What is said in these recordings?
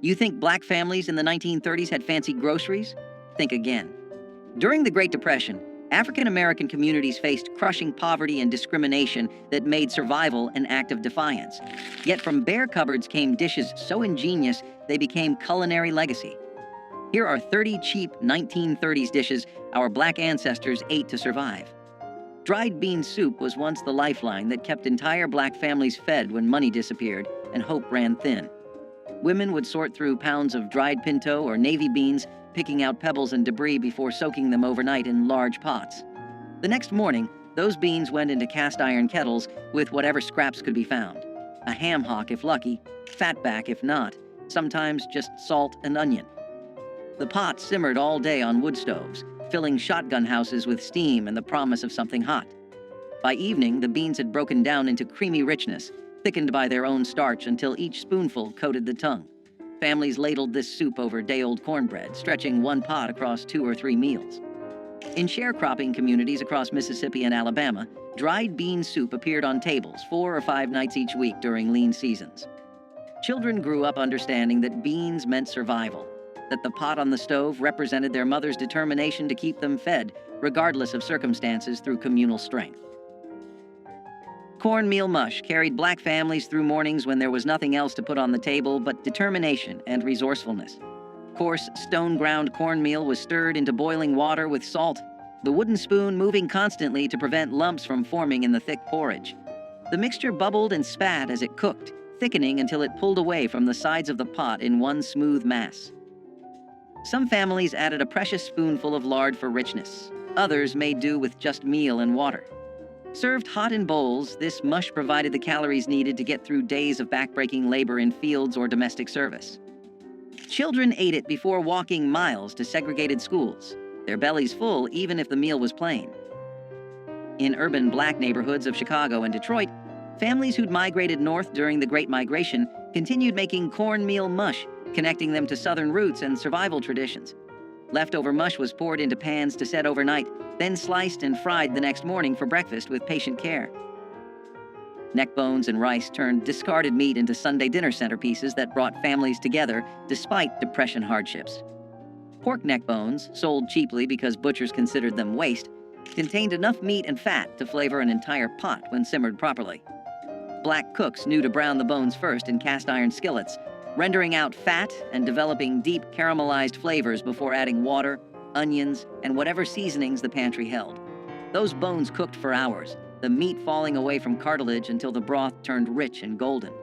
You think black families in the 1930s had fancy groceries? Think again. During the Great Depression, African American communities faced crushing poverty and discrimination that made survival an act of defiance. Yet from bare cupboards came dishes so ingenious they became culinary legacy. Here are 30 cheap 1930s dishes our black ancestors ate to survive. Dried bean soup was once the lifeline that kept entire black families fed when money disappeared and hope ran thin. Women would sort through pounds of dried pinto or navy beans, picking out pebbles and debris before soaking them overnight in large pots. The next morning, those beans went into cast iron kettles with whatever scraps could be found. A ham hock if lucky, fatback if not, sometimes just salt and onion. The pot simmered all day on wood stoves, filling shotgun houses with steam and the promise of something hot. By evening, the beans had broken down into creamy richness, thickened by their own starch until each spoonful coated the tongue. Families ladled this soup over day-old cornbread, stretching one pot across 2 or 3 meals. In sharecropping communities across Mississippi and Alabama, dried bean soup appeared on tables 4 or 5 nights each week during lean seasons. Children grew up understanding that beans meant survival, that the pot on the stove represented their mother's determination to keep them fed, regardless of circumstances, through communal strength. Cornmeal mush carried black families through mornings when there was nothing else to put on the table but determination and resourcefulness. Coarse, stone-ground cornmeal was stirred into boiling water with salt, the wooden spoon moving constantly to prevent lumps from forming in the thick porridge. The mixture bubbled and spat as it cooked, thickening until it pulled away from the sides of the pot in one smooth mass. Some families added a precious spoonful of lard for richness. Others made do with just meal and water. Served hot in bowls, this mush provided the calories needed to get through days of backbreaking labor in fields or domestic service. Children ate it before walking miles to segregated schools, their bellies full even if the meal was plain. In urban black neighborhoods of Chicago and Detroit, families who'd migrated north during the Great Migration continued making cornmeal mush, connecting them to Southern roots and survival traditions. Leftover mush was poured into pans to set overnight, then sliced and fried the next morning for breakfast with patient care. Neck bones and rice turned discarded meat into Sunday dinner centerpieces that brought families together despite Depression hardships. Pork neck bones, sold cheaply because butchers considered them waste, contained enough meat and fat to flavor an entire pot when simmered properly. Black cooks knew to brown the bones first in cast iron skillets, rendering out fat and developing deep caramelized flavors before adding water, onions, and whatever seasonings the pantry held. Those bones cooked for hours, the meat falling away from cartilage until the broth turned rich and golden.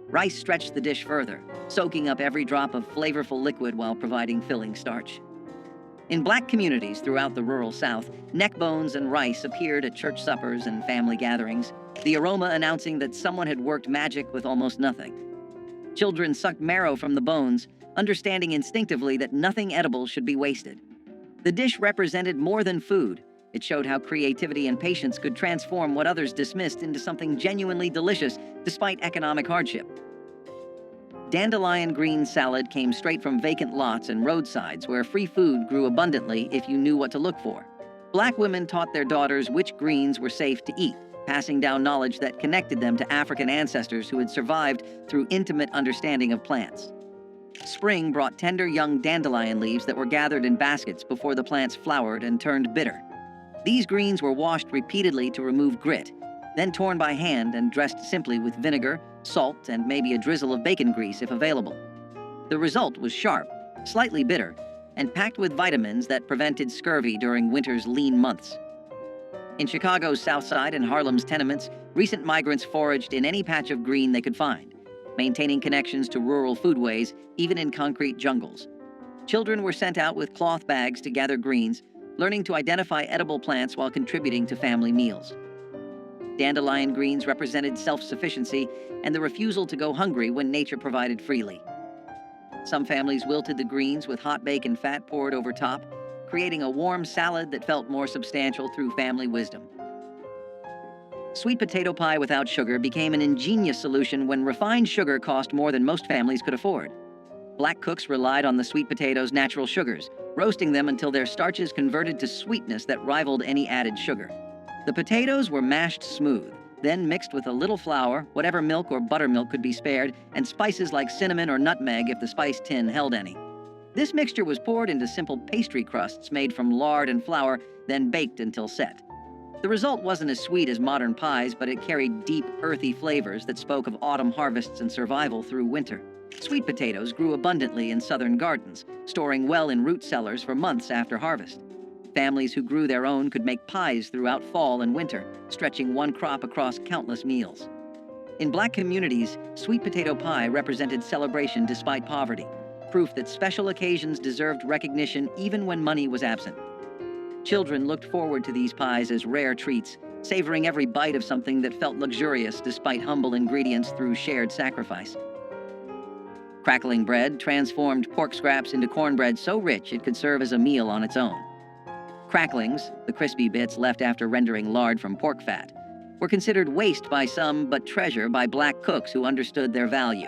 Rice stretched the dish further, soaking up every drop of flavorful liquid while providing filling starch. In black communities throughout the rural South, neck bones and rice appeared at church suppers and family gatherings, the aroma announcing that someone had worked magic with almost nothing. Children sucked marrow from the bones, understanding instinctively that nothing edible should be wasted. The dish represented more than food. It showed how creativity and patience could transform what others dismissed into something genuinely delicious despite economic hardship. Dandelion green salad came straight from vacant lots and roadsides where free food grew abundantly if you knew what to look for. Black women taught their daughters which greens were safe to eat, passing down knowledge that connected them to African ancestors who had survived through intimate understanding of plants. Spring brought tender young dandelion leaves that were gathered in baskets before the plants flowered and turned bitter. These greens were washed repeatedly to remove grit, then torn by hand and dressed simply with vinegar, salt, and maybe a drizzle of bacon grease if available. The result was sharp, slightly bitter, and packed with vitamins that prevented scurvy during winter's lean months. In Chicago's South Side and Harlem's tenements, recent migrants foraged in any patch of green they could find, maintaining connections to rural foodways even in concrete jungles. Children were sent out with cloth bags to gather greens, learning to identify edible plants while contributing to family meals. Dandelion greens represented self-sufficiency and the refusal to go hungry when nature provided freely. Some families wilted the greens with hot bacon fat poured over top, creating a warm salad that felt more substantial through family wisdom. Sweet potato pie without sugar became an ingenious solution when refined sugar cost more than most families could afford. Black cooks relied on the sweet potatoes' natural sugars, roasting them until their starches converted to sweetness that rivaled any added sugar. The potatoes were mashed smooth, then mixed with a little flour, whatever milk or buttermilk could be spared, and spices like cinnamon or nutmeg if the spice tin held any. This mixture was poured into simple pastry crusts made from lard and flour, then baked until set. The result wasn't as sweet as modern pies, but it carried deep, earthy flavors that spoke of autumn harvests and survival through winter. Sweet potatoes grew abundantly in southern gardens, storing well in root cellars for months after harvest. Families who grew their own could make pies throughout fall and winter, stretching one crop across countless meals. In Black communities, sweet potato pie represented celebration despite poverty, proof that special occasions deserved recognition even when money was absent. Children looked forward to these pies as rare treats, savoring every bite of something that felt luxurious despite humble ingredients through shared sacrifice. Crackling bread transformed pork scraps into cornbread so rich it could serve as a meal on its own. Cracklings, the crispy bits left after rendering lard from pork fat, were considered waste by some but treasure by Black cooks who understood their value.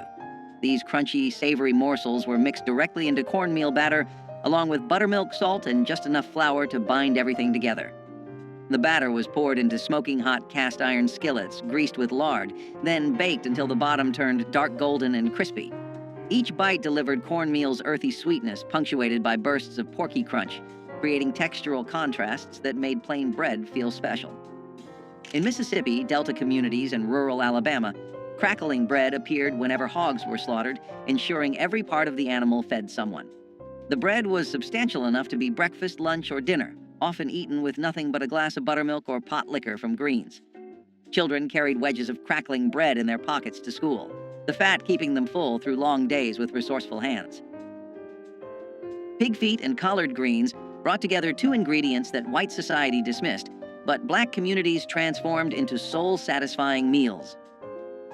These crunchy, savory morsels were mixed directly into cornmeal batter, along with buttermilk, salt, and just enough flour to bind everything together. The batter was poured into smoking hot cast iron skillets, greased with lard, then baked until the bottom turned dark golden and crispy. Each bite delivered cornmeal's earthy sweetness, punctuated by bursts of porky crunch, creating textural contrasts that made plain bread feel special. In Mississippi, Delta communities, and rural Alabama, crackling bread appeared whenever hogs were slaughtered, ensuring every part of the animal fed someone. The bread was substantial enough to be breakfast, lunch, or dinner, often eaten with nothing but a glass of buttermilk or pot liquor from greens. Children carried wedges of crackling bread in their pockets to school, the fat keeping them full through long days with resourceful hands. Pig feet and collard greens brought together two ingredients that white society dismissed, but Black communities transformed into soul-satisfying meals.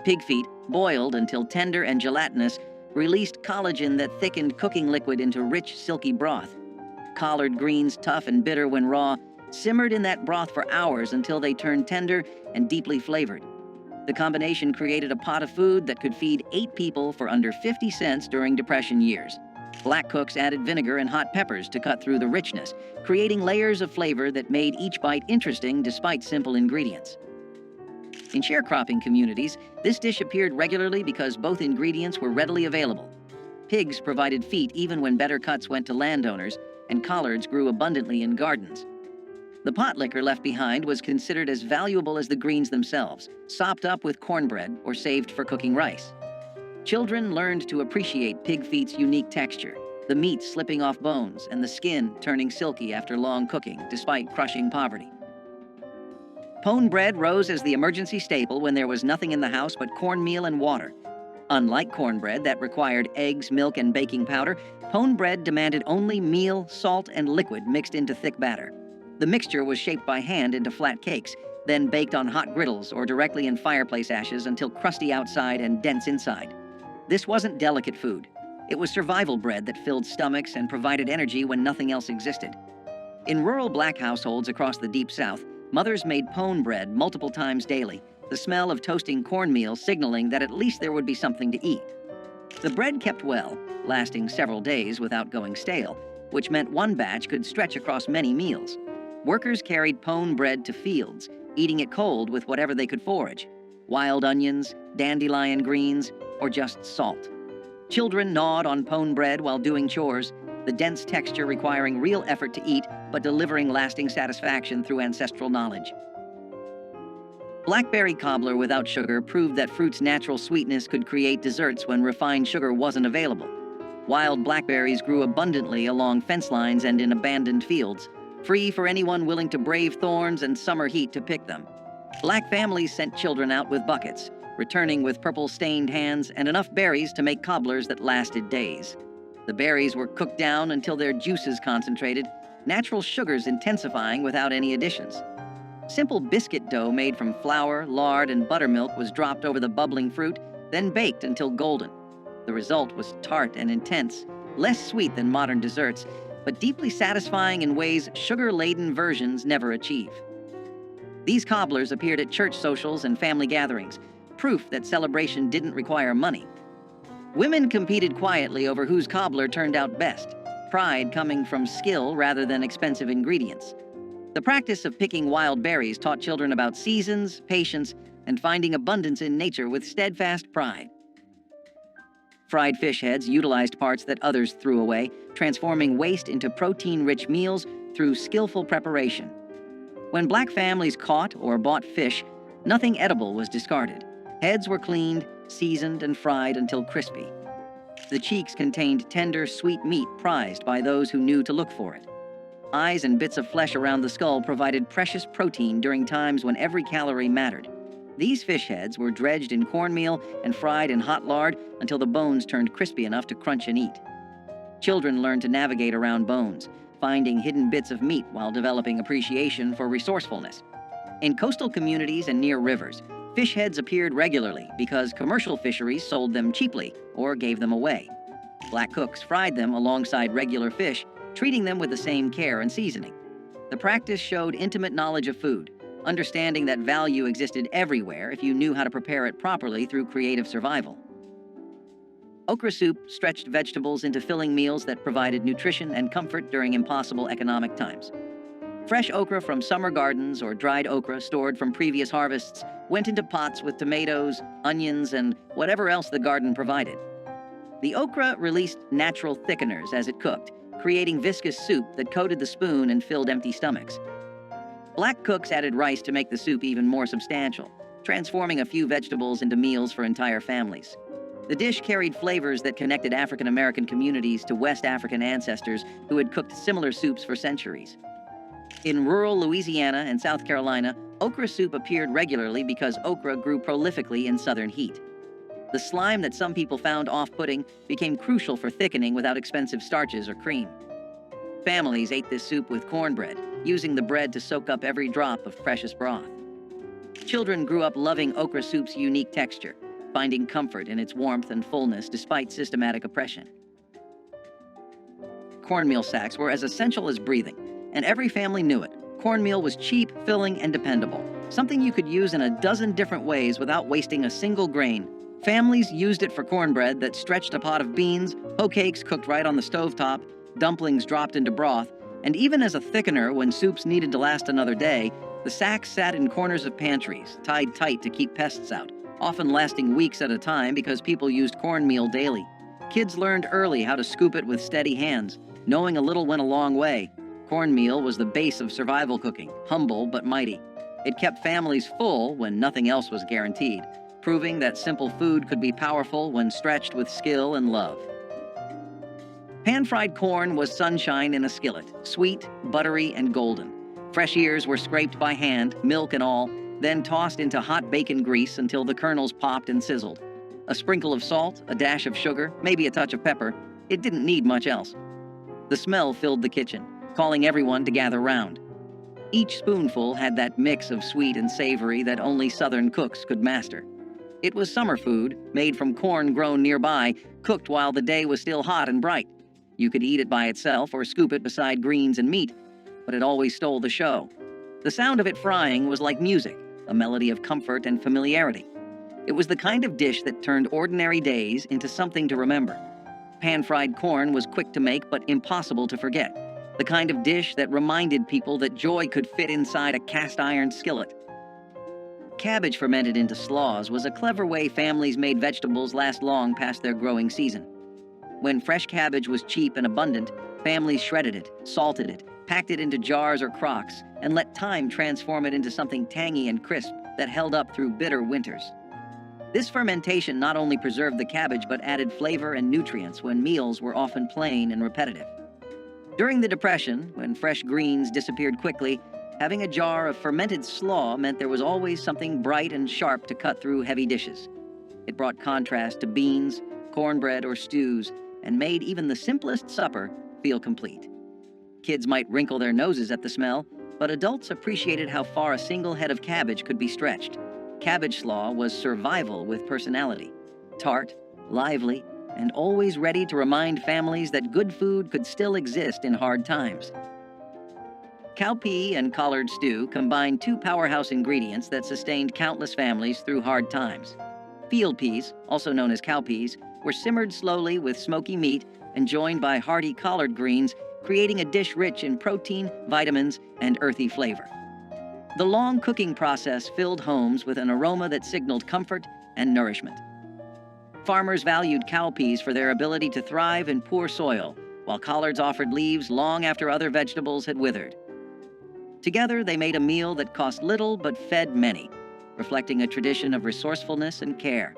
Pig feet, boiled until tender and gelatinous, released collagen that thickened cooking liquid into rich, silky broth. Collard greens, tough and bitter when raw, simmered in that broth for hours until they turned tender and deeply flavored. The combination created a pot of food that could feed 8 people for under 50 cents during Depression years. Black cooks added vinegar and hot peppers to cut through the richness, creating layers of flavor that made each bite interesting despite simple ingredients. In sharecropping communities, this dish appeared regularly because both ingredients were readily available. Pigs provided feet even when better cuts went to landowners, and collards grew abundantly in gardens. The pot liquor left behind was considered as valuable as the greens themselves, sopped up with cornbread or saved for cooking rice. Children learned to appreciate pig feet's unique texture, the meat slipping off bones and the skin turning silky after long cooking, despite crushing poverty. Pone bread rose as the emergency staple when there was nothing in the house but cornmeal and water. Unlike cornbread that required eggs, milk, and baking powder, pone bread demanded only meal, salt, and liquid mixed into thick batter. The mixture was shaped by hand into flat cakes, then baked on hot griddles or directly in fireplace ashes until crusty outside and dense inside. This wasn't delicate food. It was survival bread that filled stomachs and provided energy when nothing else existed. In rural Black households across the Deep South, mothers made pone bread multiple times daily, the smell of toasting cornmeal signaling that at least there would be something to eat. The bread kept well, lasting several days without going stale, which meant one batch could stretch across many meals. Workers carried pone bread to fields, eating it cold with whatever they could forage: wild onions, dandelion greens, or just salt. Children gnawed on pone bread while doing chores, the dense texture requiring real effort to eat, but delivering lasting satisfaction through ancestral knowledge. Blackberry cobbler without sugar proved that fruit's natural sweetness could create desserts when refined sugar wasn't available. Wild blackberries grew abundantly along fence lines and in abandoned fields, free for anyone willing to brave thorns and summer heat to pick them. Black families sent children out with buckets, returning with purple-stained hands and enough berries to make cobblers that lasted days. The berries were cooked down until their juices concentrated, natural sugars intensifying without any additions. Simple biscuit dough made from flour, lard, and buttermilk was dropped over the bubbling fruit, then baked until golden. The result was tart and intense, less sweet than modern desserts, but deeply satisfying in ways sugar-laden versions never achieve. These cobblers appeared at church socials and family gatherings, proof that celebration didn't require money. Women competed quietly over whose cobbler turned out best, pride coming from skill rather than expensive ingredients. The practice of picking wild berries taught children about seasons, patience, and finding abundance in nature with steadfast pride. Fried fish heads utilized parts that others threw away, transforming waste into protein-rich meals through skillful preparation. When Black families caught or bought fish, nothing edible was discarded. Heads were cleaned, seasoned, and fried until crispy. The cheeks contained tender, sweet meat prized by those who knew to look for it. Eyes and bits of flesh around the skull provided precious protein during times when every calorie mattered. These fish heads were dredged in cornmeal and fried in hot lard until the bones turned crispy enough to crunch and eat. Children learned to navigate around bones, finding hidden bits of meat while developing appreciation for resourcefulness. In coastal communities and near rivers, fish heads appeared regularly because commercial fisheries sold them cheaply or gave them away. Black cooks fried them alongside regular fish, treating them with the same care and seasoning. The practice showed intimate knowledge of food, understanding that value existed everywhere if you knew how to prepare it properly through creative survival. Okra soup stretched vegetables into filling meals that provided nutrition and comfort during impossible economic times. Fresh okra from summer gardens or dried okra stored from previous harvests went into pots with tomatoes, onions, and whatever else the garden provided. The okra released natural thickeners as it cooked, creating viscous soup that coated the spoon and filled empty stomachs. Black cooks added rice to make the soup even more substantial, transforming a few vegetables into meals for entire families. The dish carried flavors that connected African American communities to West African ancestors who had cooked similar soups for centuries. In rural Louisiana and South Carolina, okra soup appeared regularly because okra grew prolifically in southern heat. The slime that some people found off-putting became crucial for thickening without expensive starches or cream. Families ate this soup with cornbread, using the bread to soak up every drop of precious broth. Children grew up loving okra soup's unique texture, finding comfort in its warmth and fullness despite systematic oppression. Cornmeal sacks were as essential as breathing, and every family knew it. Cornmeal was cheap, filling, and dependable, something you could use in a dozen different ways without wasting a single grain. Families used it for cornbread that stretched a pot of beans, hoe cakes cooked right on the stovetop, dumplings dropped into broth, and even as a thickener when soups needed to last another day, the sacks sat in corners of pantries, tied tight to keep pests out, often lasting weeks at a time because people used cornmeal daily. Kids learned early how to scoop it with steady hands. Knowing a little went a long way. Cornmeal was the base of survival cooking, humble but mighty. It kept families full when nothing else was guaranteed, proving that simple food could be powerful when stretched with skill and love. Pan-fried corn was sunshine in a skillet, sweet, buttery, and golden. Fresh ears were scraped by hand, milk and all, then tossed into hot bacon grease until the kernels popped and sizzled. A sprinkle of salt, a dash of sugar, maybe a touch of pepper. It didn't need much else. The smell filled the kitchen, calling everyone to gather round. Each spoonful had that mix of sweet and savory that only Southern cooks could master. It was summer food, made from corn grown nearby, cooked while the day was still hot and bright. You could eat it by itself or scoop it beside greens and meat, but it always stole the show. The sound of it frying was like music, a melody of comfort and familiarity. It was the kind of dish that turned ordinary days into something to remember. Pan-fried corn was quick to make but impossible to forget. The kind of dish that reminded people that joy could fit inside a cast-iron skillet. Cabbage fermented into slaws was a clever way families made vegetables last long past their growing season. When fresh cabbage was cheap and abundant, families shredded it, salted it, packed it into jars or crocks, and let time transform it into something tangy and crisp that held up through bitter winters. This fermentation not only preserved the cabbage but added flavor and nutrients when meals were often plain and repetitive. During the Depression, when fresh greens disappeared quickly, having a jar of fermented slaw meant there was always something bright and sharp to cut through heavy dishes. It brought contrast to beans, cornbread, or stews, and made even the simplest supper feel complete. Kids might wrinkle their noses at the smell, but adults appreciated how far a single head of cabbage could be stretched. Cabbage slaw was survival with personality, tart, lively, and always ready to remind families that good food could still exist in hard times. Cowpea and collard stew combined two powerhouse ingredients that sustained countless families through hard times. Field peas, also known as cowpeas, were simmered slowly with smoky meat and joined by hearty collard greens, creating a dish rich in protein, vitamins, and earthy flavor. The long cooking process filled homes with an aroma that signaled comfort and nourishment. Farmers valued cowpeas for their ability to thrive in poor soil, while collards offered leaves long after other vegetables had withered. Together, they made a meal that cost little but fed many, reflecting a tradition of resourcefulness and care.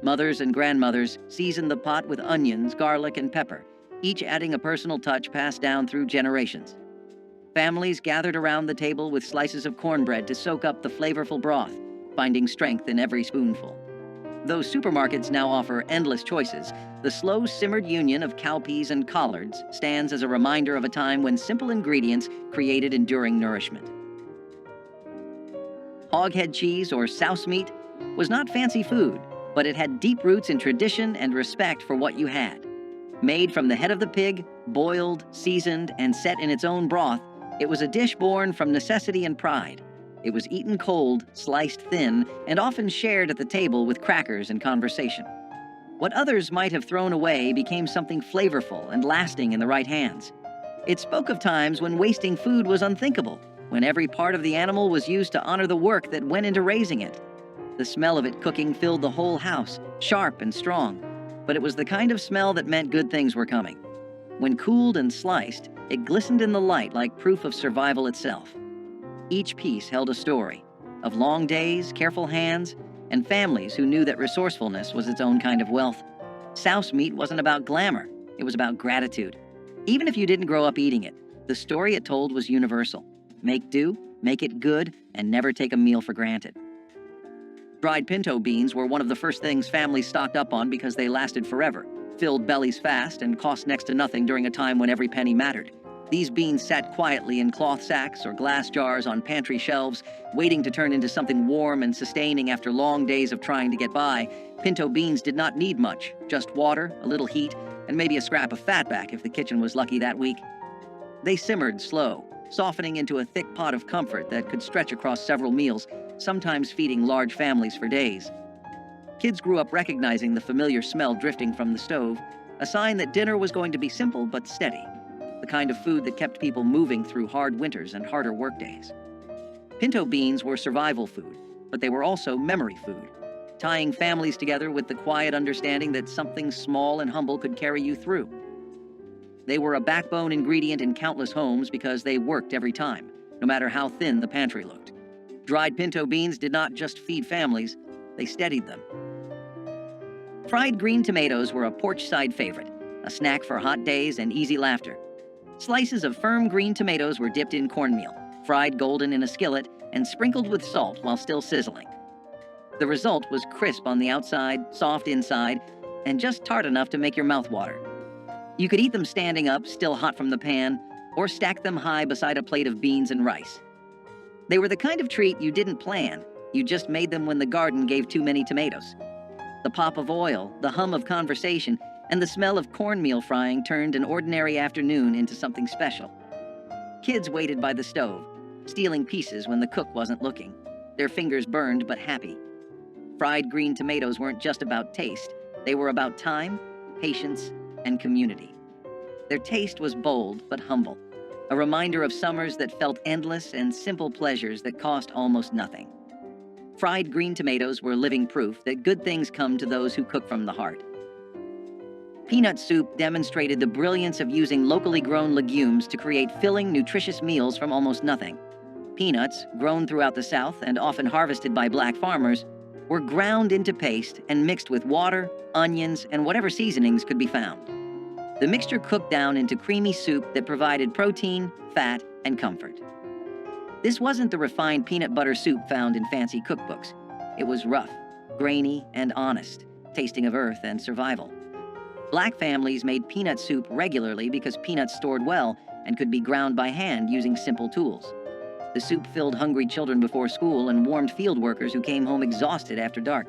Mothers and grandmothers seasoned the pot with onions, garlic, and pepper, each adding a personal touch passed down through generations. Families gathered around the table with slices of cornbread to soak up the flavorful broth, finding strength in every spoonful. Though supermarkets now offer endless choices, the slow-simmered union of cowpeas and collards stands as a reminder of a time when simple ingredients created enduring nourishment. Hoghead cheese, or souse meat, was not fancy food, but it had deep roots in tradition and respect for what you had. Made from the head of the pig, boiled, seasoned, and set in its own broth, it was a dish born from necessity and pride. It was eaten cold, sliced thin, and often shared at the table with crackers and conversation. What others might have thrown away became something flavorful and lasting in the right hands. It spoke of times when wasting food was unthinkable, when every part of the animal was used to honor the work that went into raising it. The smell of it cooking filled the whole house, sharp and strong, but it was the kind of smell that meant good things were coming. When cooled and sliced, it glistened in the light like proof of survival itself. Each piece held a story of long days, careful hands, and families who knew that resourcefulness was its own kind of wealth. Souse meat wasn't about glamour, it was about gratitude. Even if you didn't grow up eating it, the story it told was universal. Make do, make it good, and never take a meal for granted. Dried pinto beans were one of the first things families stocked up on because they lasted forever, filled bellies fast, and cost next to nothing during a time when every penny mattered. These beans sat quietly in cloth sacks or glass jars on pantry shelves, waiting to turn into something warm and sustaining after long days of trying to get by. Pinto beans did not need much, just water, a little heat, and maybe a scrap of fatback if the kitchen was lucky that week. They simmered slow, softening into a thick pot of comfort that could stretch across several meals, sometimes feeding large families for days. Kids grew up recognizing the familiar smell drifting from the stove, a sign that dinner was going to be simple but steady, the kind of food that kept people moving through hard winters and harder workdays. Pinto beans were survival food, but they were also memory food, tying families together with the quiet understanding that something small and humble could carry you through. They were a backbone ingredient in countless homes because they worked every time, no matter how thin the pantry looked. Dried pinto beans did not just feed families, they steadied them. Fried green tomatoes were a porch-side favorite, a snack for hot days and easy laughter. Slices of firm green tomatoes were dipped in cornmeal, fried golden in a skillet, and sprinkled with salt while still sizzling. The result was crisp on the outside, soft inside, and just tart enough to make your mouth water. You could eat them standing up, still hot from the pan, or stack them high beside a plate of beans and rice. They were the kind of treat you didn't plan, you just made them when the garden gave too many tomatoes. The pop of oil, the hum of conversation, and the smell of cornmeal frying turned an ordinary afternoon into something special. Kids waited by the stove, stealing pieces when the cook wasn't looking, their fingers burned but happy. Fried green tomatoes weren't just about taste, they were about time, patience, and community. Their taste was bold but humble, a reminder of summers that felt endless and simple pleasures that cost almost nothing. Fried green tomatoes were living proof that good things come to those who cook from the heart. Peanut soup demonstrated the brilliance of using locally grown legumes to create filling, nutritious meals from almost nothing. Peanuts, grown throughout the South and often harvested by black farmers, were ground into paste and mixed with water, onions, and whatever seasonings could be found. The mixture cooked down into creamy soup that provided protein, fat, and comfort. This wasn't the refined peanut butter soup found in fancy cookbooks. It was rough, grainy, and honest, tasting of earth and survival. Black families made peanut soup regularly because peanuts stored well and could be ground by hand using simple tools. The soup filled hungry children before school and warmed field workers who came home exhausted after dark.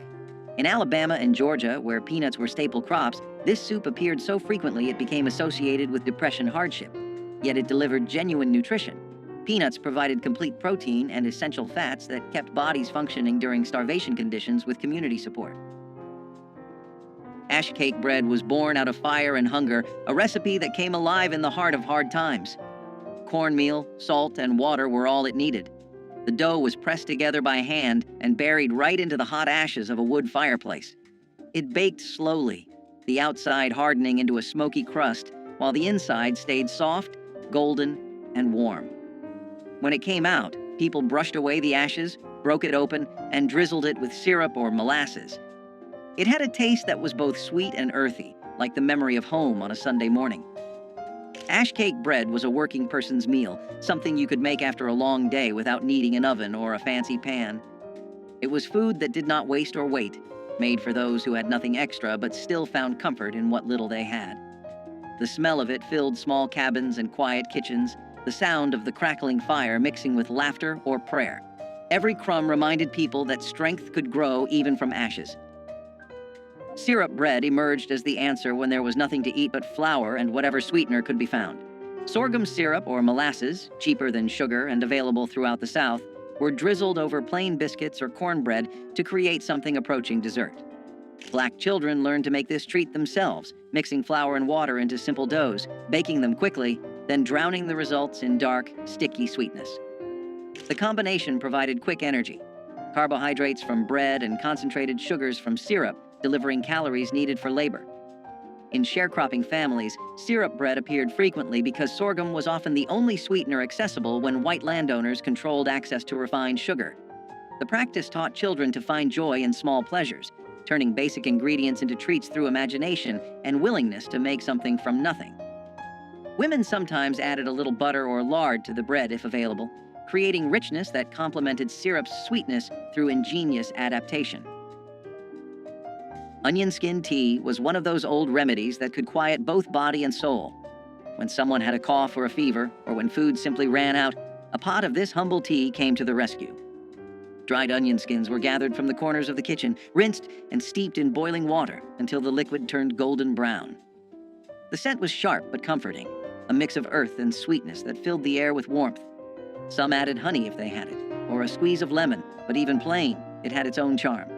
In Alabama and Georgia, where peanuts were staple crops, this soup appeared so frequently it became associated with depression hardship. Yet it delivered genuine nutrition. Peanuts provided complete protein and essential fats that kept bodies functioning during starvation conditions with community support. Ash cake bread was born out of fire and hunger, a recipe that came alive in the heart of hard times. Cornmeal, salt, and water were all it needed. The dough was pressed together by hand and buried right into the hot ashes of a wood fireplace. It baked slowly, the outside hardening into a smoky crust, while the inside stayed soft, golden, and warm. When it came out, people brushed away the ashes, broke it open, and drizzled it with syrup or molasses. It had a taste that was both sweet and earthy, like the memory of home on a Sunday morning. Ash cake bread was a working person's meal, something you could make after a long day without needing an oven or a fancy pan. It was food that did not waste or wait, made for those who had nothing extra but still found comfort in what little they had. The smell of it filled small cabins and quiet kitchens, the sound of the crackling fire mixing with laughter or prayer. Every crumb reminded people that strength could grow even from ashes. Syrup bread emerged as the answer when there was nothing to eat but flour and whatever sweetener could be found. Sorghum syrup or molasses, cheaper than sugar and available throughout the South, were drizzled over plain biscuits or cornbread to create something approaching dessert. Black children learned to make this treat themselves, mixing flour and water into simple doughs, baking them quickly, then drowning the results in dark, sticky sweetness. The combination provided quick energy, carbohydrates from bread and concentrated sugars from syrup, delivering calories needed for labor. In sharecropping families, syrup bread appeared frequently because sorghum was often the only sweetener accessible when white landowners controlled access to refined sugar. The practice taught children to find joy in small pleasures, turning basic ingredients into treats through imagination and willingness to make something from nothing. Women sometimes added a little butter or lard to the bread if available, creating richness that complemented syrup's sweetness through ingenious adaptation. Onion skin tea was one of those old remedies that could quiet both body and soul. When someone had a cough or a fever, or when food simply ran out, a pot of this humble tea came to the rescue. Dried onion skins were gathered from the corners of the kitchen, rinsed and steeped in boiling water until the liquid turned golden brown. The scent was sharp but comforting, a mix of earth and sweetness that filled the air with warmth. Some added honey if they had it, or a squeeze of lemon, but even plain, it had its own charm.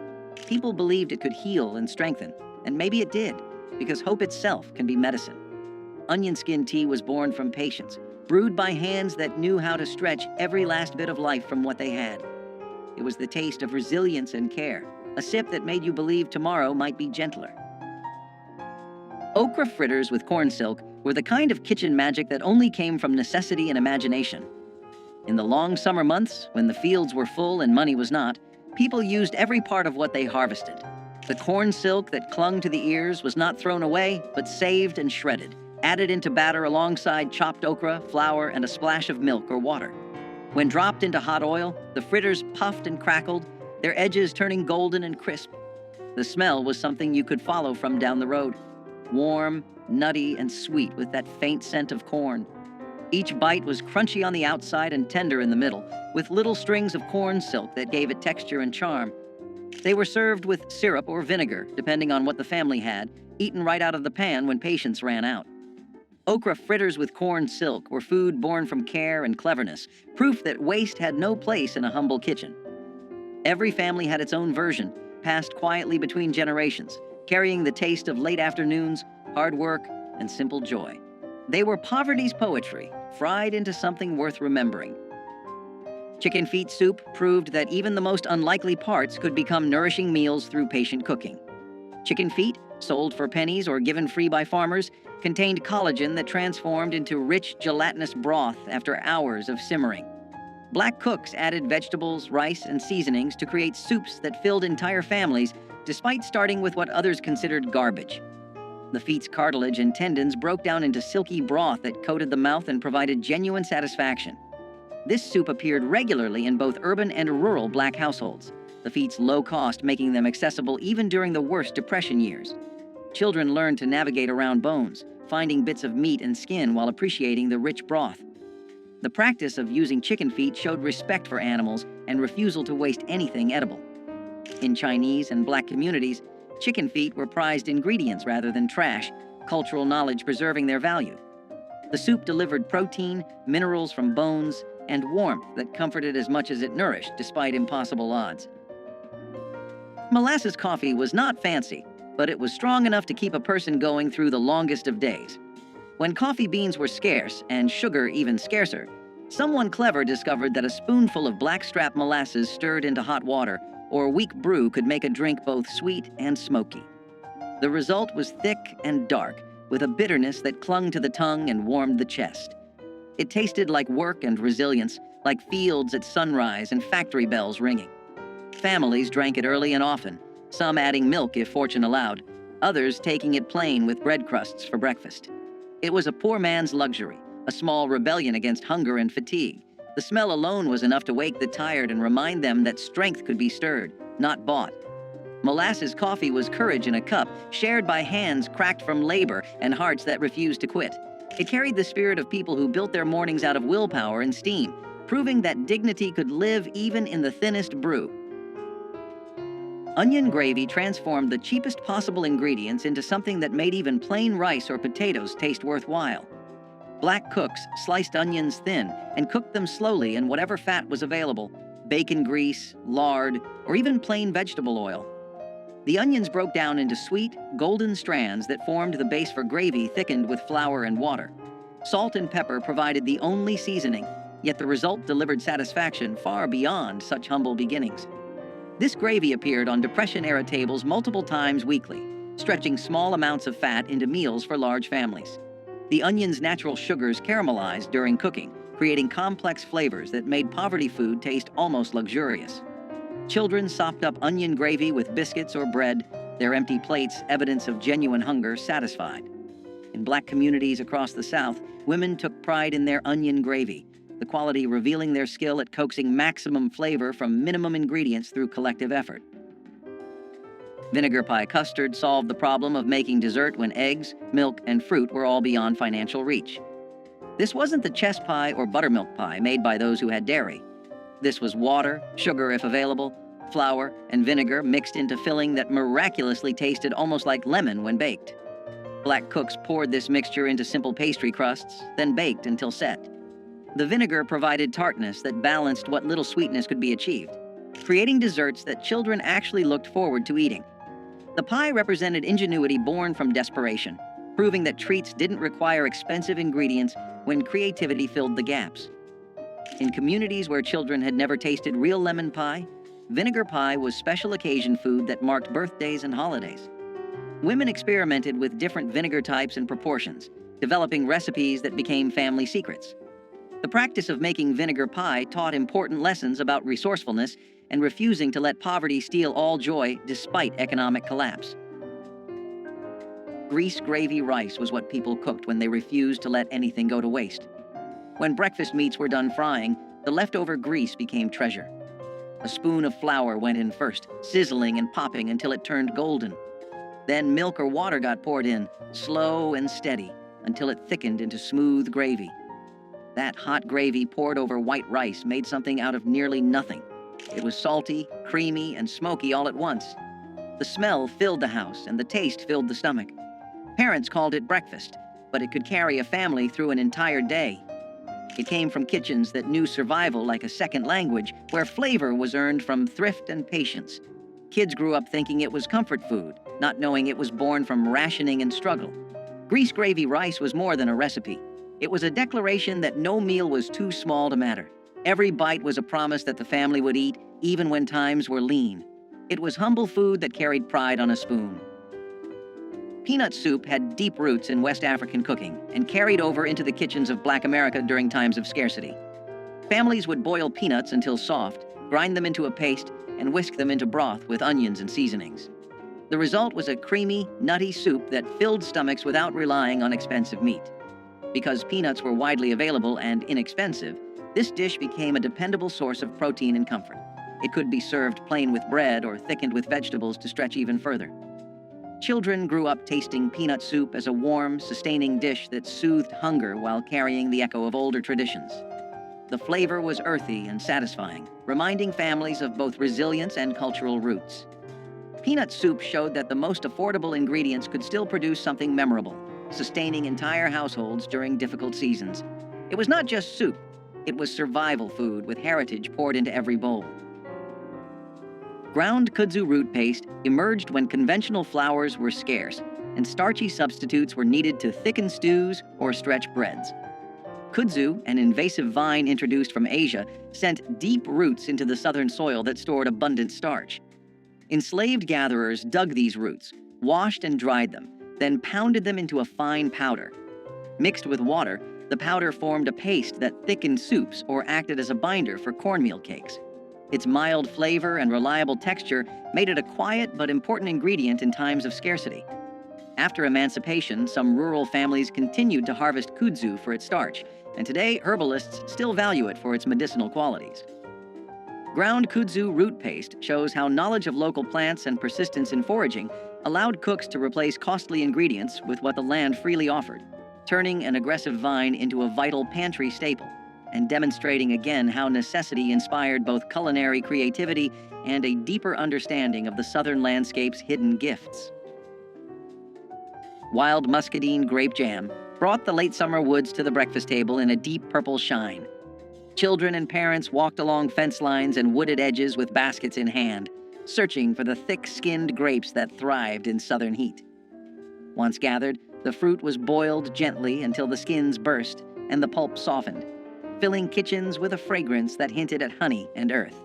People believed it could heal and strengthen, and maybe it did, because hope itself can be medicine. Onion skin tea was born from patience, brewed by hands that knew how to stretch every last bit of life from what they had. It was the taste of resilience and care, a sip that made you believe tomorrow might be gentler. Okra fritters with corn silk were the kind of kitchen magic that only came from necessity and imagination. In the long summer months, when the fields were full and money was not, people used every part of what they harvested. The corn silk that clung to the ears was not thrown away, but saved and shredded, added into batter alongside chopped okra, flour, and a splash of milk or water. When dropped into hot oil, the fritters puffed and crackled, their edges turning golden and crisp. The smell was something you could follow from down the road. Warm, nutty, and sweet with that faint scent of corn. Each bite was crunchy on the outside and tender in the middle, with little strings of corn silk that gave it texture and charm. They were served with syrup or vinegar, depending on what the family had, eaten right out of the pan when patience ran out. Okra fritters with corn silk were food born from care and cleverness, proof that waste had no place in a humble kitchen. Every family had its own version, passed quietly between generations, carrying the taste of late afternoons, hard work, and simple joy. They were poverty's poetry, fried into something worth remembering. Chicken feet soup proved that even the most unlikely parts could become nourishing meals through patient cooking. Chicken feet, sold for pennies or given free by farmers, contained collagen that transformed into rich, gelatinous broth after hours of simmering. Black cooks added vegetables, rice, and seasonings to create soups that filled entire families, despite starting with what others considered garbage. The feet's cartilage and tendons broke down into silky broth that coated the mouth and provided genuine satisfaction. This soup appeared regularly in both urban and rural Black households, the feet's low cost making them accessible even during the worst Depression years. Children learned to navigate around bones, finding bits of meat and skin while appreciating the rich broth. The practice of using chicken feet showed respect for animals and refusal to waste anything edible. In Chinese and Black communities, chicken feet were prized ingredients rather than trash, cultural knowledge preserving their value. The soup delivered protein, minerals from bones, and warmth that comforted as much as it nourished despite impossible odds. Molasses coffee was not fancy, but it was strong enough to keep a person going through the longest of days. When coffee beans were scarce and sugar even scarcer, Someone clever discovered that a spoonful of blackstrap molasses stirred into hot water or weak brew could make a drink both sweet and smoky. The result was thick and dark, with a bitterness that clung to the tongue and warmed the chest. It tasted like work and resilience, like fields at sunrise and factory bells ringing. Families drank it early and often, some adding milk if fortune allowed, others taking it plain with bread crusts for breakfast. It was a poor man's luxury, a small rebellion against hunger and fatigue. The smell alone was enough to wake the tired and remind them that strength could be stirred, not bought. Molasses coffee was courage in a cup, shared by hands cracked from labor and hearts that refused to quit. It carried the spirit of people who built their mornings out of willpower and steam, proving that dignity could live even in the thinnest brew. Onion gravy transformed the cheapest possible ingredients into something that made even plain rice or potatoes taste worthwhile. Black cooks sliced onions thin and cooked them slowly in whatever fat was available: bacon grease, lard, or even plain vegetable oil. The onions broke down into sweet, golden strands that formed the base for gravy thickened with flour and water. Salt and pepper provided the only seasoning, yet the result delivered satisfaction far beyond such humble beginnings. This gravy appeared on Depression-era tables multiple times weekly, stretching small amounts of fat into meals for large families. The onion's natural sugars caramelized during cooking, creating complex flavors that made poverty food taste almost luxurious. Children sopped up onion gravy with biscuits or bread, their empty plates evidence of genuine hunger satisfied. In Black communities across the South, women took pride in their onion gravy, the quality revealing their skill at coaxing maximum flavor from minimum ingredients through collective effort. Vinegar pie custard solved the problem of making dessert when eggs, milk, and fruit were all beyond financial reach. This wasn't the chess pie or buttermilk pie made by those who had dairy. This was water, sugar if available, flour, and vinegar mixed into filling that miraculously tasted almost like lemon when baked. Black cooks poured this mixture into simple pastry crusts, then baked until set. The vinegar provided tartness that balanced what little sweetness could be achieved, creating desserts that children actually looked forward to eating. The pie represented ingenuity born from desperation, proving that treats didn't require expensive ingredients when creativity filled the gaps. In communities where children had never tasted real lemon pie, vinegar pie was special occasion food that marked birthdays and holidays. Women experimented with different vinegar types and proportions, developing recipes that became family secrets. The practice of making vinegar pie taught important lessons about resourcefulness and refusing to let poverty steal all joy despite economic collapse. Grease gravy rice was what people cooked when they refused to let anything go to waste. When breakfast meats were done frying, the leftover grease became treasure. A spoon of flour went in first, sizzling and popping until it turned golden. Then milk or water got poured in, slow and steady, until it thickened into smooth gravy. That hot gravy poured over white rice made something out of nearly nothing. It was salty, creamy, and smoky all at once. The smell filled the house, and the taste filled the stomach. Parents called it breakfast, but it could carry a family through an entire day. It came from kitchens that knew survival like a second language, where flavor was earned from thrift and patience. Kids grew up thinking it was comfort food, not knowing it was born from rationing and struggle. Grease gravy rice was more than a recipe. It was a declaration that no meal was too small to matter. Every bite was a promise that the family would eat, even when times were lean. It was humble food that carried pride on a spoon. Peanut soup had deep roots in West African cooking and carried over into the kitchens of Black America during times of scarcity. Families would boil peanuts until soft, grind them into a paste, and whisk them into broth with onions and seasonings. The result was a creamy, nutty soup that filled stomachs without relying on expensive meat. Because peanuts were widely available and inexpensive, this dish became a dependable source of protein and comfort. It could be served plain with bread or thickened with vegetables to stretch even further. Children grew up tasting peanut soup as a warm, sustaining dish that soothed hunger while carrying the echo of older traditions. The flavor was earthy and satisfying, reminding families of both resilience and cultural roots. Peanut soup showed that the most affordable ingredients could still produce something memorable, sustaining entire households during difficult seasons. It was not just soup, it was survival food with heritage poured into every bowl. Ground kudzu root paste emerged when conventional flours were scarce and starchy substitutes were needed to thicken stews or stretch breads. Kudzu, an invasive vine introduced from Asia, sent deep roots into the southern soil that stored abundant starch. Enslaved gatherers dug these roots, washed and dried them, then pounded them into a fine powder. Mixed with water, the powder formed a paste that thickened soups or acted as a binder for cornmeal cakes. Its mild flavor and reliable texture made it a quiet but important ingredient in times of scarcity. After emancipation, some rural families continued to harvest kudzu for its starch, and today herbalists still value it for its medicinal qualities. Ground kudzu root paste shows how knowledge of local plants and persistence in foraging allowed cooks to replace costly ingredients with what the land freely offered, turning an aggressive vine into a vital pantry staple, and demonstrating again how necessity inspired both culinary creativity and a deeper understanding of the southern landscape's hidden gifts. Wild muscadine grape jam brought the late summer woods to the breakfast table in a deep purple shine. Children and parents walked along fence lines and wooded edges with baskets in hand, searching for the thick-skinned grapes that thrived in southern heat. Once gathered, the fruit was boiled gently until the skins burst and the pulp softened, filling kitchens with a fragrance that hinted at honey and earth.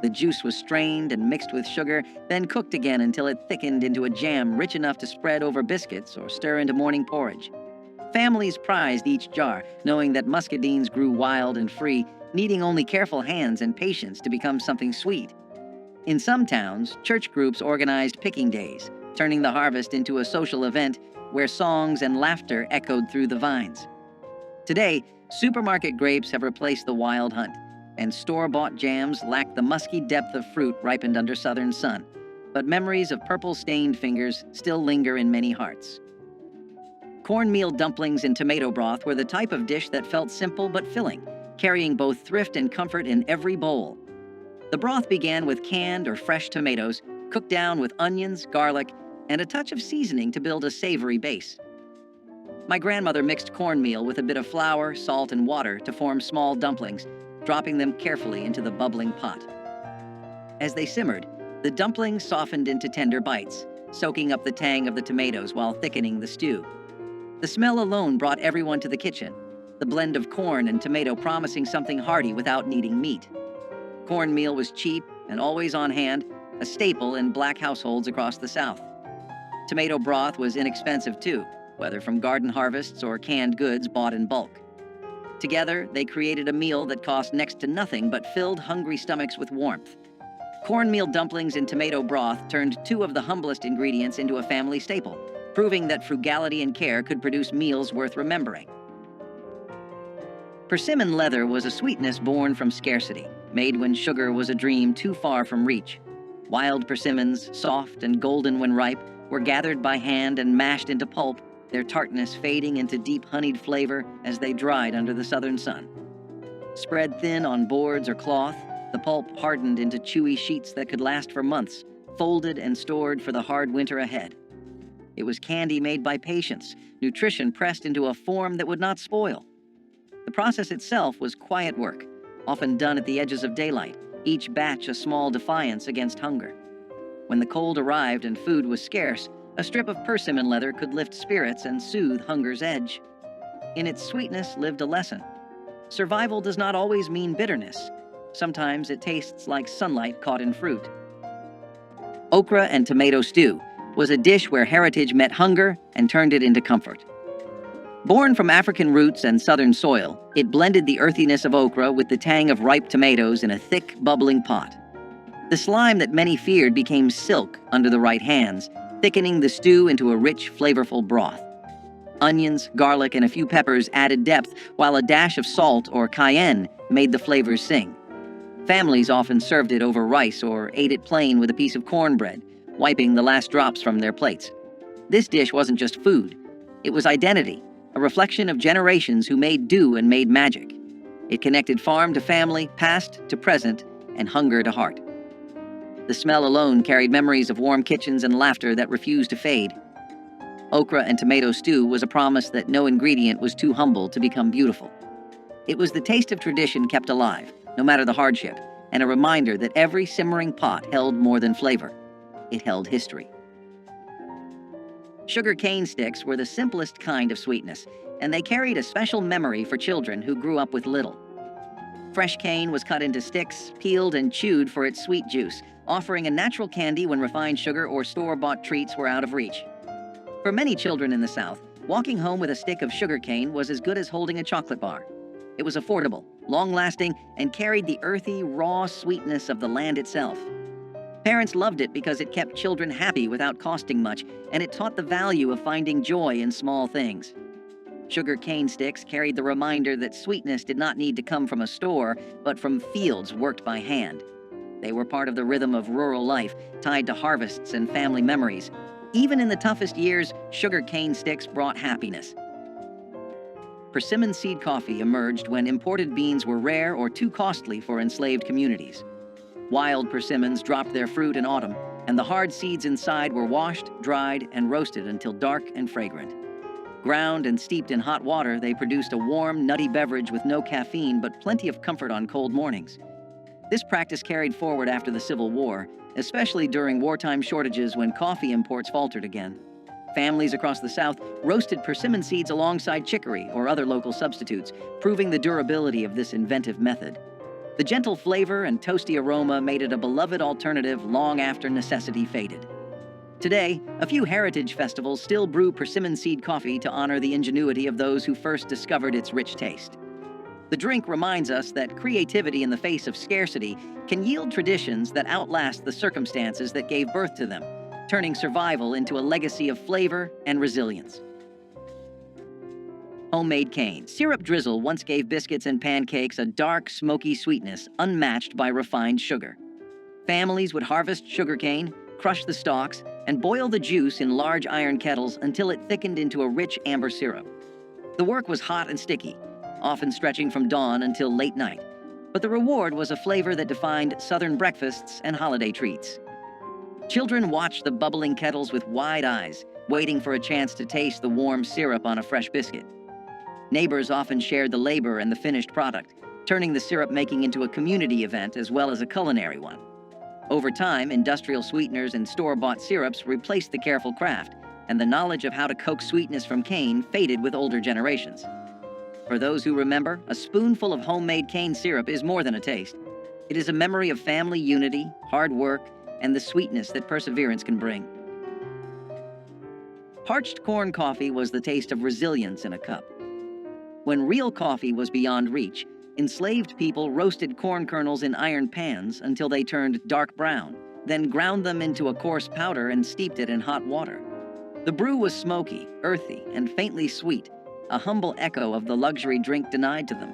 The juice was strained and mixed with sugar, then cooked again until it thickened into a jam rich enough to spread over biscuits or stir into morning porridge. Families prized each jar, knowing that muscadines grew wild and free, needing only careful hands and patience to become something sweet. In some towns, church groups organized picking days, turning the harvest into a social event where songs and laughter echoed through the vines. Today, supermarket grapes have replaced the wild hunt, and store-bought jams lack the musky depth of fruit ripened under southern sun. But memories of purple-stained fingers still linger in many hearts. Cornmeal dumplings in tomato broth were the type of dish that felt simple but filling, carrying both thrift and comfort in every bowl. The broth began with canned or fresh tomatoes, cooked down with onions, garlic, and a touch of seasoning to build a savory base. My grandmother mixed cornmeal with a bit of flour, salt, and water to form small dumplings, dropping them carefully into the bubbling pot. As they simmered, the dumplings softened into tender bites, soaking up the tang of the tomatoes while thickening the stew. The smell alone brought everyone to the kitchen, the blend of corn and tomato promising something hearty without needing meat. Cornmeal was cheap and always on hand, a staple in Black households across the South. Tomato broth was inexpensive too, whether from garden harvests or canned goods bought in bulk. Together, they created a meal that cost next to nothing but filled hungry stomachs with warmth. Cornmeal dumplings in tomato broth turned two of the humblest ingredients into a family staple, proving that frugality and care could produce meals worth remembering. Persimmon leather was a sweetness born from scarcity, made when sugar was a dream too far from reach. Wild persimmons, soft and golden when ripe, were gathered by hand and mashed into pulp, their tartness fading into deep honeyed flavor as they dried under the southern sun. Spread thin on boards or cloth, the pulp hardened into chewy sheets that could last for months, folded and stored for the hard winter ahead. It was candy made by patience, nutrition pressed into a form that would not spoil. The process itself was quiet work, often done at the edges of daylight, each batch a small defiance against hunger. When the cold arrived and food was scarce, a strip of persimmon leather could lift spirits and soothe hunger's edge. In its sweetness lived a lesson. Survival does not always mean bitterness. Sometimes it tastes like sunlight caught in fruit. Okra and tomato stew was a dish where heritage met hunger and turned it into comfort. Born from African roots and southern soil, it blended the earthiness of okra with the tang of ripe tomatoes in a thick, bubbling pot. The slime that many feared became silk under the right hands, thickening the stew into a rich, flavorful broth. Onions, garlic, and a few peppers added depth, while a dash of salt or cayenne made the flavors sing. Families often served it over rice or ate it plain with a piece of cornbread, wiping the last drops from their plates. This dish wasn't just food. It was identity, a reflection of generations who made do and made magic. It connected farm to family, past to present, and hunger to heart. The smell alone carried memories of warm kitchens and laughter that refused to fade. Okra and tomato stew was a promise that no ingredient was too humble to become beautiful. It was the taste of tradition kept alive, no matter the hardship, and a reminder that every simmering pot held more than flavor. It held history. Sugar cane sticks were the simplest kind of sweetness, and they carried a special memory for children who grew up with little. Fresh cane was cut into sticks, peeled and chewed for its sweet juice, offering a natural candy when refined sugar or store-bought treats were out of reach. For many children in the South, walking home with a stick of sugar cane was as good as holding a chocolate bar. It was affordable, long-lasting, and carried the earthy, raw sweetness of the land itself. Parents loved it because it kept children happy without costing much, and it taught the value of finding joy in small things. Sugar cane sticks carried the reminder that sweetness did not need to come from a store, but from fields worked by hand. They were part of the rhythm of rural life, tied to harvests and family memories. Even in the toughest years, sugar cane sticks brought happiness. Persimmon seed coffee emerged when imported beans were rare or too costly for enslaved communities. Wild persimmons dropped their fruit in autumn, and the hard seeds inside were washed, dried, and roasted until dark and fragrant. Ground and steeped in hot water, they produced a warm, nutty beverage with no caffeine but plenty of comfort on cold mornings. This practice carried forward after the Civil War, especially during wartime shortages when coffee imports faltered again. Families across the South roasted persimmon seeds alongside chicory or other local substitutes, proving the durability of this inventive method. The gentle flavor and toasty aroma made it a beloved alternative long after necessity faded. Today, a few heritage festivals still brew persimmon seed coffee to honor the ingenuity of those who first discovered its rich taste. The drink reminds us that creativity in the face of scarcity can yield traditions that outlast the circumstances that gave birth to them, turning survival into a legacy of flavor and resilience. Homemade cane. Syrup drizzle once gave biscuits and pancakes a dark, smoky sweetness unmatched by refined sugar. Families would harvest sugarcane, crush the stalks, and boil the juice in large iron kettles until it thickened into a rich amber syrup. The work was hot and sticky, often stretching from dawn until late night, but the reward was a flavor that defined Southern breakfasts and holiday treats. Children watched the bubbling kettles with wide eyes, waiting for a chance to taste the warm syrup on a fresh biscuit. Neighbors often shared the labor and the finished product, turning the syrup-making into a community event as well as a culinary one. Over time, industrial sweeteners and store-bought syrups replaced the careful craft, and the knowledge of how to coax sweetness from cane faded with older generations. For those who remember, a spoonful of homemade cane syrup is more than a taste. It is a memory of family unity, hard work, and the sweetness that perseverance can bring. Parched corn coffee was the taste of resilience in a cup. When real coffee was beyond reach, enslaved people roasted corn kernels in iron pans until they turned dark brown, then ground them into a coarse powder and steeped it in hot water. The brew was smoky, earthy, and faintly sweet, a humble echo of the luxury drink denied to them.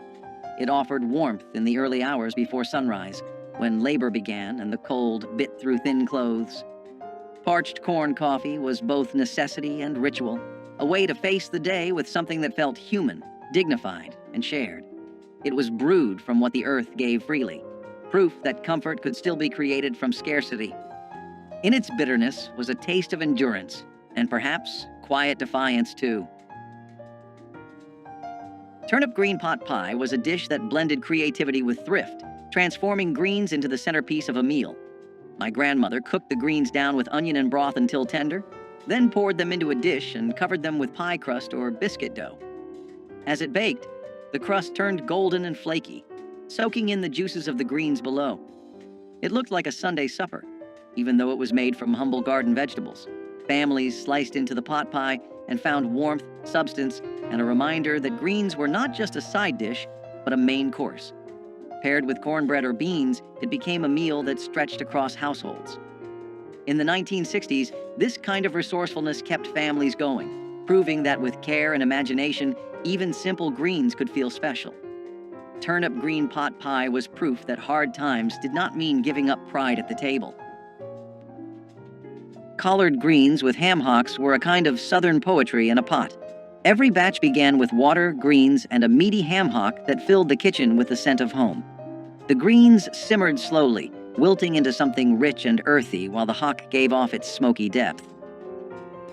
It offered warmth in the early hours before sunrise, when labor began and the cold bit through thin clothes. Parched corn coffee was both necessity and ritual, a way to face the day with something that felt human, dignified, and shared. It was brewed from what the earth gave freely, proof that comfort could still be created from scarcity. In its bitterness was a taste of endurance, and perhaps quiet defiance too. Turnip green pot pie was a dish that blended creativity with thrift, transforming greens into the centerpiece of a meal. My grandmother cooked the greens down with onion and broth until tender, then poured them into a dish and covered them with pie crust or biscuit dough. As it baked, the crust turned golden and flaky, soaking in the juices of the greens below. It looked like a Sunday supper, even though it was made from humble garden vegetables. Families sliced into the pot pie and found warmth, substance, and a reminder that greens were not just a side dish, but a main course. Paired with cornbread or beans, it became a meal that stretched across households. In the 1960s, this kind of resourcefulness kept families going, proving that with care and imagination, even simple greens could feel special. Turnip green pot pie was proof that hard times did not mean giving up pride at the table. Collard greens with ham hocks were a kind of southern poetry in a pot. Every batch began with water, greens, and a meaty ham hock that filled the kitchen with the scent of home. The greens simmered slowly, wilting into something rich and earthy while the hock gave off its smoky depth.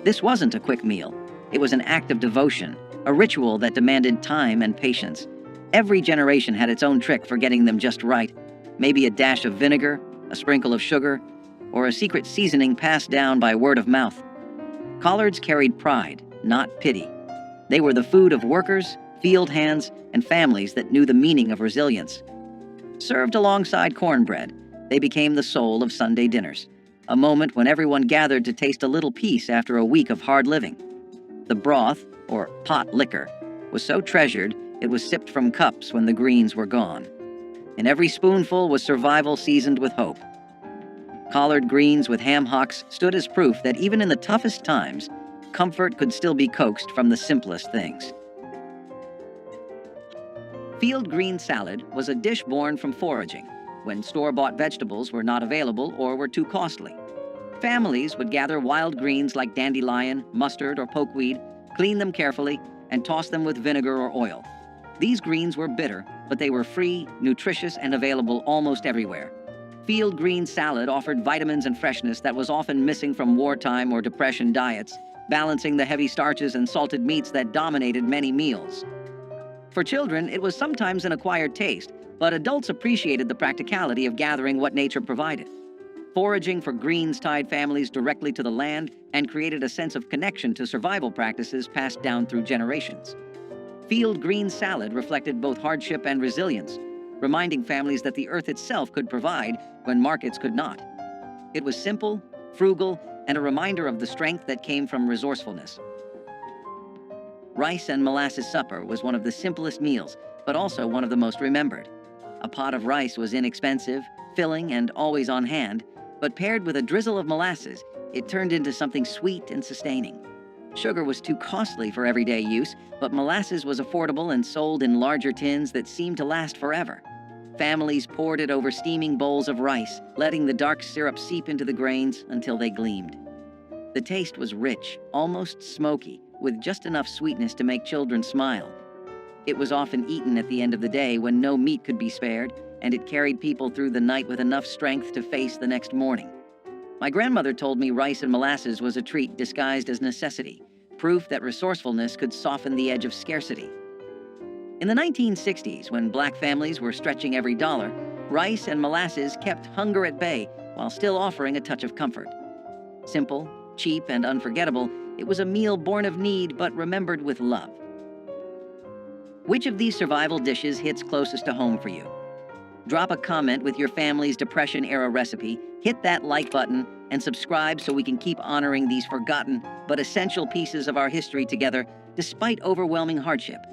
This wasn't a quick meal. It was an act of devotion, a ritual that demanded time and patience. Every generation had its own trick for getting them just right. Maybe a dash of vinegar, a sprinkle of sugar, or a secret seasoning passed down by word of mouth. Collards carried pride, not pity. They were the food of workers, field hands, and families that knew the meaning of resilience. Served alongside cornbread, they became the soul of Sunday dinners, a moment when everyone gathered to taste a little peace after a week of hard living. The broth, or pot liquor, was so treasured it was sipped from cups when the greens were gone. And every spoonful was survival seasoned with hope. Collard greens with ham hocks stood as proof that even in the toughest times, comfort could still be coaxed from the simplest things. Field green salad was a dish born from foraging, when store-bought vegetables were not available or were too costly. Families would gather wild greens like dandelion, mustard, or pokeweed, clean them carefully, and toss them with vinegar or oil. These greens were bitter, but they were free, nutritious, and available almost everywhere. Field green salad offered vitamins and freshness that was often missing from wartime or depression diets, balancing the heavy starches and salted meats that dominated many meals. For children, it was sometimes an acquired taste, but adults appreciated the practicality of gathering what nature provided. Foraging for greens tied families directly to the land and created a sense of connection to survival practices passed down through generations. Field green salad reflected both hardship and resilience, reminding families that the earth itself could provide when markets could not. It was simple, frugal, and a reminder of the strength that came from resourcefulness. Rice and molasses supper was one of the simplest meals, but also one of the most remembered. A pot of rice was inexpensive, filling, and always on hand, but paired with a drizzle of molasses, it turned into something sweet and sustaining. Sugar was too costly for everyday use, but molasses was affordable and sold in larger tins that seemed to last forever. Families poured it over steaming bowls of rice, letting the dark syrup seep into the grains until they gleamed. The taste was rich, almost smoky, with just enough sweetness to make children smile. It was often eaten at the end of the day when no meat could be spared, and it carried people through the night with enough strength to face the next morning. My grandmother told me rice and molasses was a treat disguised as necessity, proof that resourcefulness could soften the edge of scarcity. In the 1960s, when black families were stretching every dollar, rice and molasses kept hunger at bay while still offering a touch of comfort. Simple, cheap, and unforgettable, it was a meal born of need but remembered with love. Which of these survival dishes hits closest to home for you? Drop a comment with your family's Depression-era recipe, hit that like button, and subscribe so we can keep honoring these forgotten but essential pieces of our history together despite overwhelming hardship.